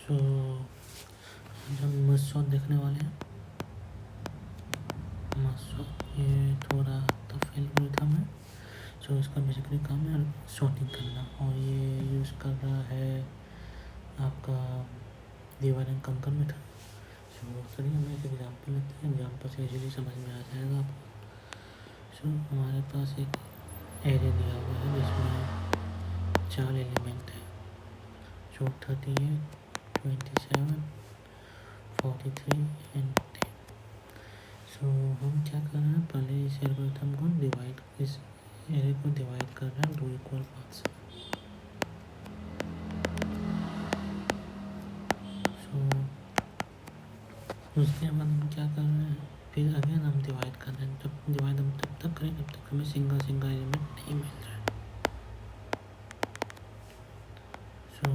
सो आज हम मस्सौद देखने वाले हैं। मस्सौद ये थोड़ा टफ एल्गोरिथम है। सो इसका बेसिकली काम है सॉर्टिंग करना, और ये यूज़ कर रहा है आपका डिवाइड एंड कंकर मेथड। सो चलिए हम एक एग्जाम्पल लेते हैं, एग्जाम्पल से इजीली समझ में आ जाएगा आपको। सो हमारे पास एक एरे दिया हुआ है जिसमें 4 एलिमेंट है, जो 38, 27, 43 एंड 10। सो हम क्या कर रहे हैं, पहले इस एल्गोरिथम को इस एरे को डिवाइड कर रहे हैं 2 इक्वल पार्ट्स में। सो उसके बाद हम क्या कर रहे हैं, फिर अगेन हम डिवाइड कर रहे हैं। जब डिवाइड हम तब तक करें जब तक हमें सिंगल एलिमेंट नहीं मिल रहा है। सो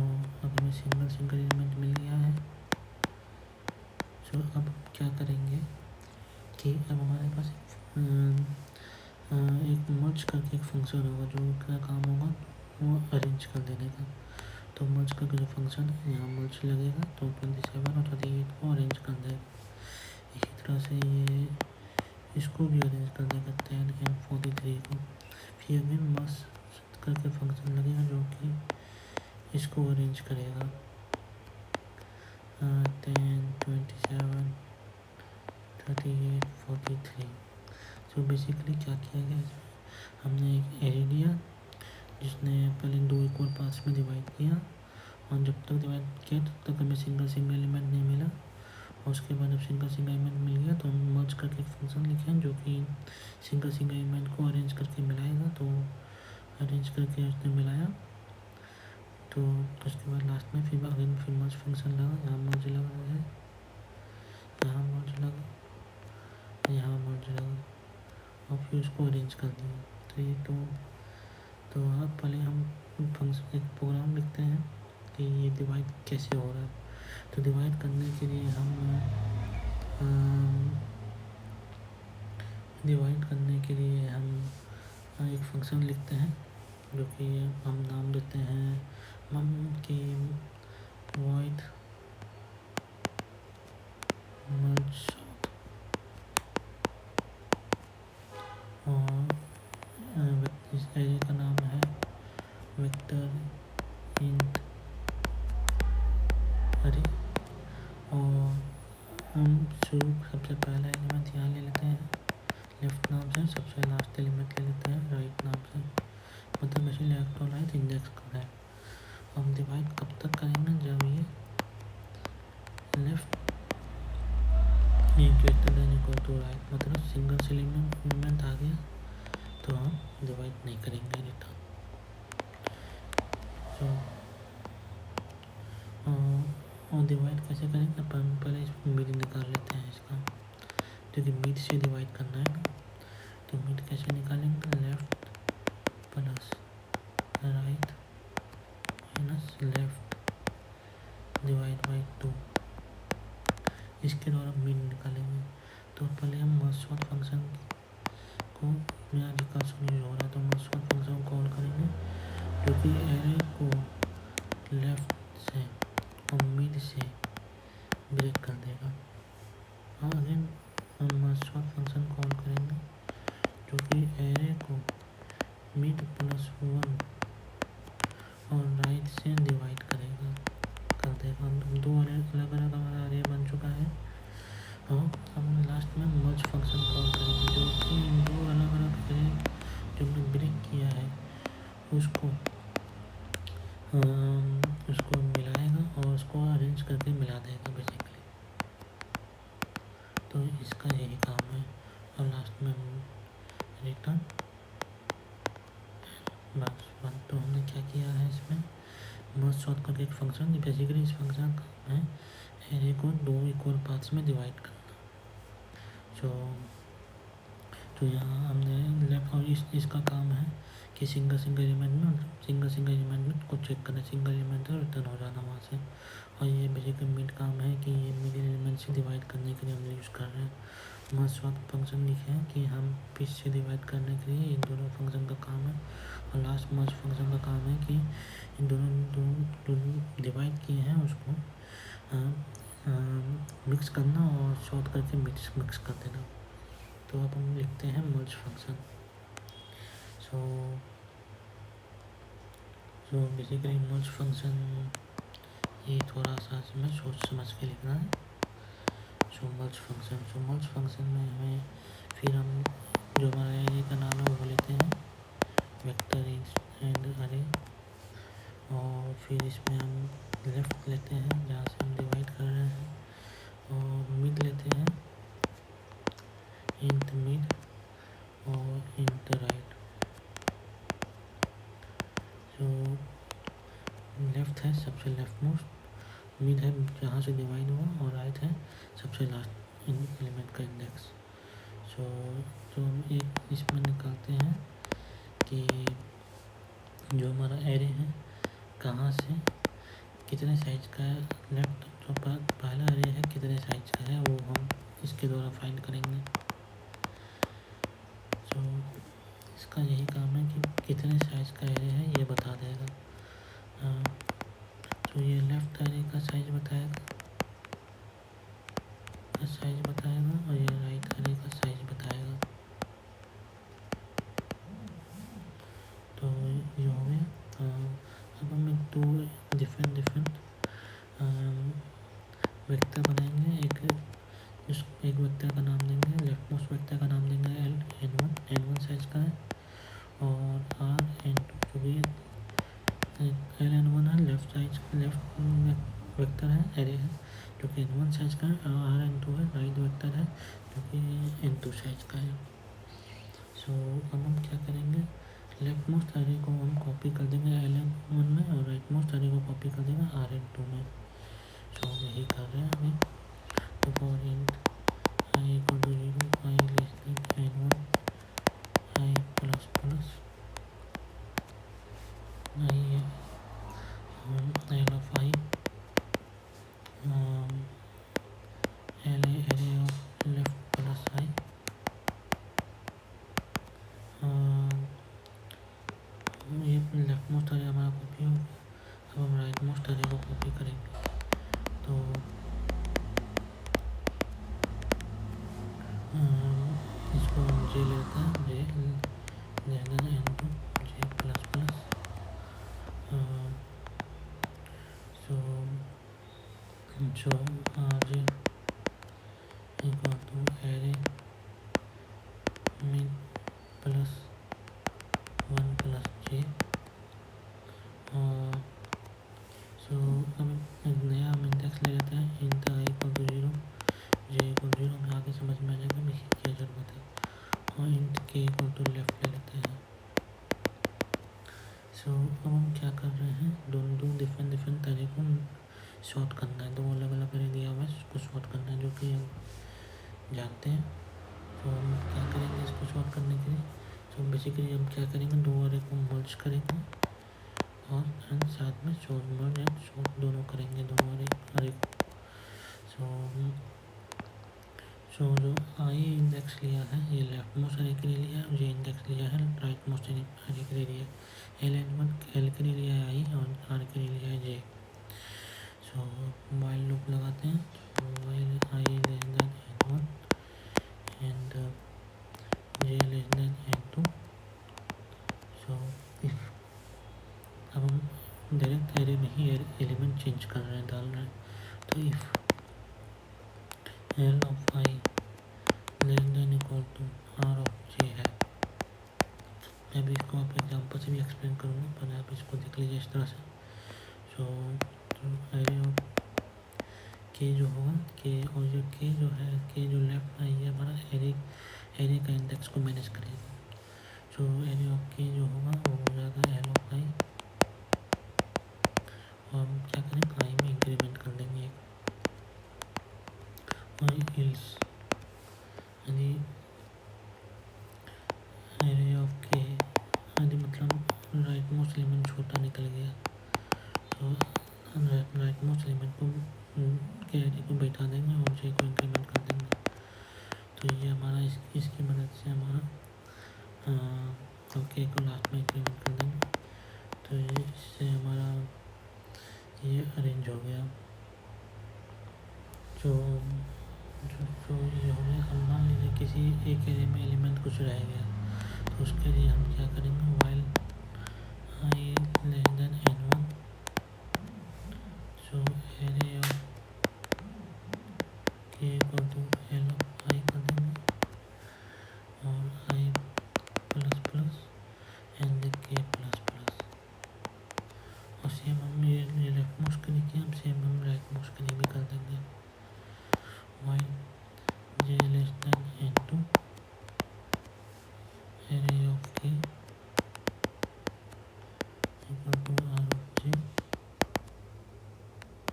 अब हमें सिंगल एलिमेंट मिल गया है। सो अब क्या करेंगे कि अब हमारे पास एक मर्ज करके एक फंक्शन होगा, जो क्या काम होगा वो अरेंज कर देने का। तो मर्ज करके जो फंक्शन है, यहाँ मर्ज लगेगा तो 27 और 38 को अरेंज कर देगा। इसी तरह से ये इसको भी अरेंज कर देगा 10 एंड 43 को। फिर अगेन मर्ज करके फंक्शन लगेगा जो कि इसको अरेंज करेगा 10, 27, 38, 43। सो बेसिकली क्या किया गया इसमें, हमने एक एरे लिया जिसने पहले 2 इक्वल पार्ट्स में डिवाइड किया, और जब तक डिवाइड किया तब तक हमें सिंगल एलिमेंट नहीं मिला। और उसके बाद जब सिंगल एलिमेंट मिल गया तो हम मर्ज करके एक फंक्शन लिखे हैं जो कि सिंगल एलिमेंट को अरेंज करके मिलाएगा। तो अरेंज करके उसने मिलाया, तो उसके बाद लास्ट में फिर मर्ज फंक्शन लगा, यहाँ मर्ज लगा है, यहाँ मर्ज लगा, यहाँ मर्ज लगा, और फिर उसको अरेंज कर दिया। तो ये तो अब पहले हम फंक्शन एक प्रोग्राम लिखते हैं कि ये डिवाइड कैसे हो रहा है। तो डिवाइड करने के लिए हम एक फंक्शन लिखते हैं जो कि हम नाम देते हैं मम की वॉइड मर्ज, और इस एरे का नाम है वेक्टर इंट अरे। और हम शुरू सबसे पहला एलिमेंट यहाँ ले लेते हैं लेफ्ट नाम से, सबसे लास्ट एलिमेंट ले लेते हैं राइट नाम से, मतलब ऐसे लेफ्ट और राइट इंडेक्स कर है। हम डिवाइड कब तक करेंगे, जब ये left greater than equal to right, मतलब सिंगल एलिमेंट आ गया तो हम डिवाइड नहीं करेंगे रिटर्न। सो और डिवाइड कैसे करेंगे, पहले इसमें मिड निकाल लेते हैं इसका, क्योंकि मिड से डिवाइड करना है ना। तो मिड कैसे निकालेंगे, left plus right minus left divide by 2, इसके द्वारा मिड निकालेंगे। तो पहले हम मर्ज फंक्शन को, मेरा रिकर्सन यूज हो रहा है तो मर्ज फंक्शन को कॉल करेंगे, जो कि एरे को लेफ्ट से और मिड से ब्रेक कर देगा। और अगेन हम मर्ज फंक्शन कॉल करेंगे जो कि एरे को मिड प्लस 1 और राइट से डिवाइड कर देगा। दो अलग अलग हमारा एरे बन चुका है, और हम लास्ट में मर्ज फंक्शन कॉल करेंगे जो कि इन दो अलग अलग एरे जो हमने ब्रेक किया है उसको मिलाएगा और उसको अरेंज करके मिला देगा बेसिकली। तो इसका यही काम है, और लास्ट में रिटर्न बस। तो हमने क्या किया है इसमें, मर्ज सॉर्ट करके एक फंक्शन, बेसिकली इस फंक्शन का है एरे को 2 इक्वल पार्ट्स में डिवाइड करना। तो यहाँ हमने लेफ्ट, और इसका काम है कि सिंगल एलिमेंट में को चेक करना, सिंगल एलिमेंट रिटर्न हो जाना वहाँ से। और ये बेसिकली मिड काम है कि ये मिड एलिमेंट से डिवाइड करने के लिए हम यूज़ कर रहे हैं। मर्ज सॉर्ट फंक्शन लिखे हैं कि हम पीस से डिवाइड करने के लिए इन दोनों फंक्शन का काम है, और लास्ट मर्ज फंक्शन का काम है कि इन दोनों डिवाइड किए हैं उसको मिक्स करना और शॉर्ट करके मिक्स कर देना। तो अब हम लिखते हैं मर्ज फंक्शन। सो बेसिकली मर्ज फंक्शन ये थोड़ा सा इसमें सोच समझ के लिखना है। सो मर्ज फंक्शन में हमें फिर हम जो हमारा एरे का नाम है वो लेते हैं वेक्टर एंड अरे, और फिर इसमें हम लेफ्ट लेते हैं जहाँ से हम डिवाइड कर रहे हैं, और मिड लेते हैं इंट मिड और इंट राइट। जो लेफ्ट है सबसे लेफ्ट मोस्ट, मिड है जहाँ से डिवाइड हुआ, और राइट है सबसे लास्ट एलिमेंट का इंडेक्स। सो तो हम एक इसमें निकालते हैं कि जो हमारा एरे है कहाँ से कितने साइज का है, लेफ्ट जो पहला एरे है कितने साइज का है वो हम इसके द्वारा फाइंड करेंगे। सो इसका यही काम है कि कितने साइज का एरे है ये बता देगा। तो ये लेफ्ट एरे का साइज बताएगा और ये राइट एरे का साइज बताएगा। तो ये हो गया। अब हम दो डिफरेंट वेक्टर बनाएंगे। एक वेक्टर का नाम देंगे, लेफ्ट मोस्ट वेक्टर का नाम देंगे n1 साइज का है, और rn2 जो भी ln1 है लेफ्ट वेक्टर है, एरे है जो कि n1 साइज का है, और rn2 है राइट वेक्टर है जो कि n2 साइज का है। सो अब हम क्या करेंगे, लेफ्ट मोस्ट एरे को हम कॉपी कर देंगे ln1 में, और राइट मोस्ट एरे को कॉपी कर देंगे rn2 में। सो यही कर रहे हैं अभी। तो for int I equal to 0, I less than n1, I plus plus I L of I, array of left plus I, ये लेफ्ट मोस्ट एरे हमारा कॉपी हो गया। अब हम राइट मोस्ट एरे को कॉपी करेंगे। तो इसको हम जे लेते हैं, J n2 J plus plus. So J equal to array mid plus 1 plus J. So अब एक नया हम इंडेक्स ले लेते हैं, int I equal to 0, J equal 0 में आगे समझ में आ जाएगा लिखने की जरूरत है, और इंट के इक्वल टू लेफ्ट ले लेते हैं। सो अब हम क्या कर रहे हैं, दो डिफरेंट तरीकों शॉर्ट करना है, दो अलग अलग एरे दिया हुआ है उसको शॉर्ट करना है जो कि हम जानते हैं। तो हम क्या करेंगे इसको शॉर्ट करने के लिए, तो बेसिकली हम क्या करेंगे, दो एरे को मर्ज करेंगे और साथ में शॉर्ट मर्ज एंड शॉर्ट दोनों करेंगे, दोनों एरे को। सो जो आई इंडेक्स लिया है ये लेफ्ट मोस्ट एरे के लिए लिया है, और जे इंडेक्स लिया है राइट मोस्ट एरे के लिए लिया है। एल के लिए लिया है आई, और आर के लिए लिया है जे। सो वाइल लूप लगाते हैं, तो while I less than n1 and J less than n2। So if अब हम डायरेक्ट एरे में ही एलिमेंट चेंज कर रहे हैं, डाल रहे हैं। तो if L of I less than equal to R of J है। मैं भी इसको आप एग्जाम्पल से भी एक्सप्लेन करूँगा, पर आप इसको देख लीजिए इस तरह से। सो एरे ऑफ के जो होगा, के और जो के जो है, के जो लेफ्ट है ये हमारा एरे का इंडेक्स को मैनेज करेगा। सो एरे ऑफ के जो होगा वो हो जाएगा एल ऑफ आई, और हम क्या करेंगे आई में इंक्रीमेंट कर देंगे और इल्स यानी एरे ऑफ के यदि मतलब राइट मोस्ट एलिमेंट छोटा निकल गया, तो हम राइट मोस्ट एलिमेंट को के एरे को बैठा देंगे और जे को इंक्रीमेंट कर देंगे। तो ये हमारा इसकी मदद से हमारा के को लास्ट में इंक्रीमेंट कर देंगे। तो इससे हमारा ये अरेंज हो गया। जो जो ये हो गया। अब मान लीजिए किसी एक एरे में एलिमेंट कुछ रह गया, तो उसके लिए हम क्या करेंगे, while i less than n1, so array of k equal to l of i कर देंगे, और i plus plus and k plus plus. और सेम हम ये लेफ्ट मोस्ट के लिए किया, हम सेम हम राइट मोस्ट के लिए भी कर देंगे। While j less than n2, array of k equal to r of j,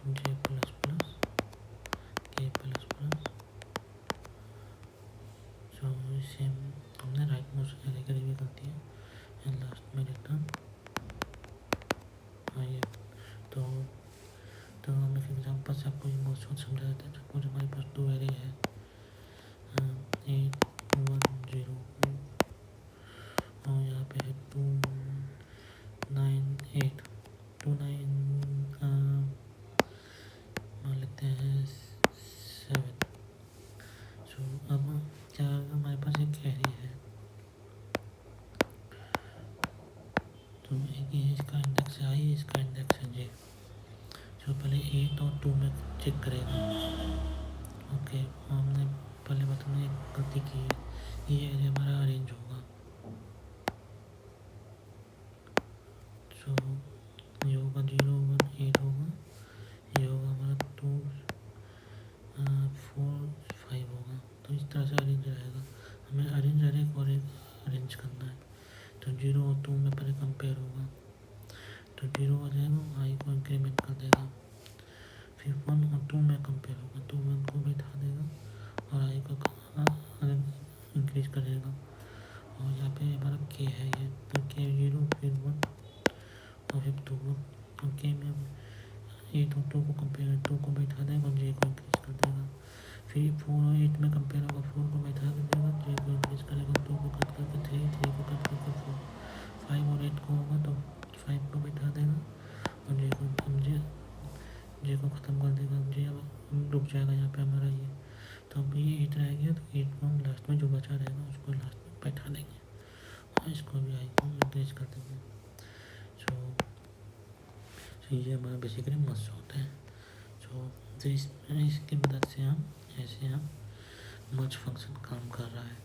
j plus plus k plus plus. So same हमने राइट मोस्ट एरे के लिए भी कर दिया। एंड लास्ट में रिटर्न आइए। तो हम एक एग्जाम्पल से आपको ये बहुत सोच समझा देते हैं। सपोज हमारे पास दो एरे है 8 1 0, और यहाँ पे है 2 9 8 2 9 मान लेते हैं 7। सो अब क्या हमारे पास एक एरे है, तो एक ही इसका इंडेक्स है i, इसका इंडेक्स है j। सो पहले 8 और 2 में चेक करेगा। ओके, हमने पहले बात हमने एक गलती की है, ये एरे हमारा अरेंज होगा। सो ये होगा 0 1 8 होगा, ये होगा हमारा 2 4 5 होगा। तो इस तरह से अरेंज रहेगा। हमें अरेंज एरे को अरेंज करना है। तो 0 और 2 में पहले कंपेयर होगा, तो 0 आ जाएगा, आई को इंक्रीमेंट कर देगा। फिर 1 और 2 में कंपेयर होगा, तो 1 को बैठा देगा और आई को इंक्रीज करेगा। और यहाँ पे हमारा के है ये, तो के 0 फिर 1 और फिर 2। और के में 8 और 2 को कंपेयर, 2 को बैठा देगा और जे को इंक्रीज कर देगा। फिर 4 और 8 में कंपेयर होगा, 4 को बैठा देगा, जे को इंक्रीज करेगा, 2 को कट करके 3, 3 को कट करके 4, 5 और 8 को होगा तो 5 को बैठा देगा और जे को ख़त्म कर देगा। जे अब रुक जाएगा यहाँ पे हमारा ये। तो अब ये 8 रह गया, तो 8 को हम लास्ट में जो बचा रहेगा उसको लास्ट में बैठा देंगे और इसको भी आई को इंक्रीज कर देंगे। सो ये हमारा बेसिकली मस्ट होता है। तो इसकी मदद से हम ऐसे हम मर्ज फंक्शन काम कर रहा है।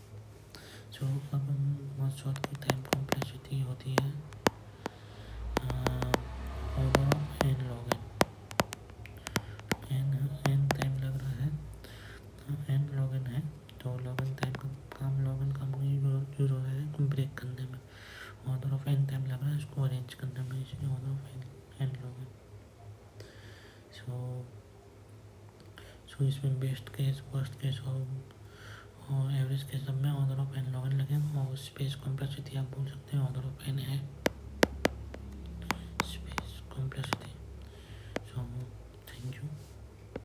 सो अब हम मर्ज सॉर्ट की टाइम कॉम्प्लेक्सिटी होती है order of n log n time लग रहा है, n log n है, तो log n टाइम का काम log n काम यूज हो रहा है ब्रेक करने में। ऑर्डर ऑफ n टाइम लग रहा है इसको अरेंज करने में, इसलिए order of n log n। सो इसमें बेस्ट केस, वर्स्ट केस और एवरेज केस सब में order of n log n लगेगा। और स्पेस कॉम्प्लेक्सिटी आप बोल सकते हैं ऑर्डर ऑफ n है space complexity. So thank you.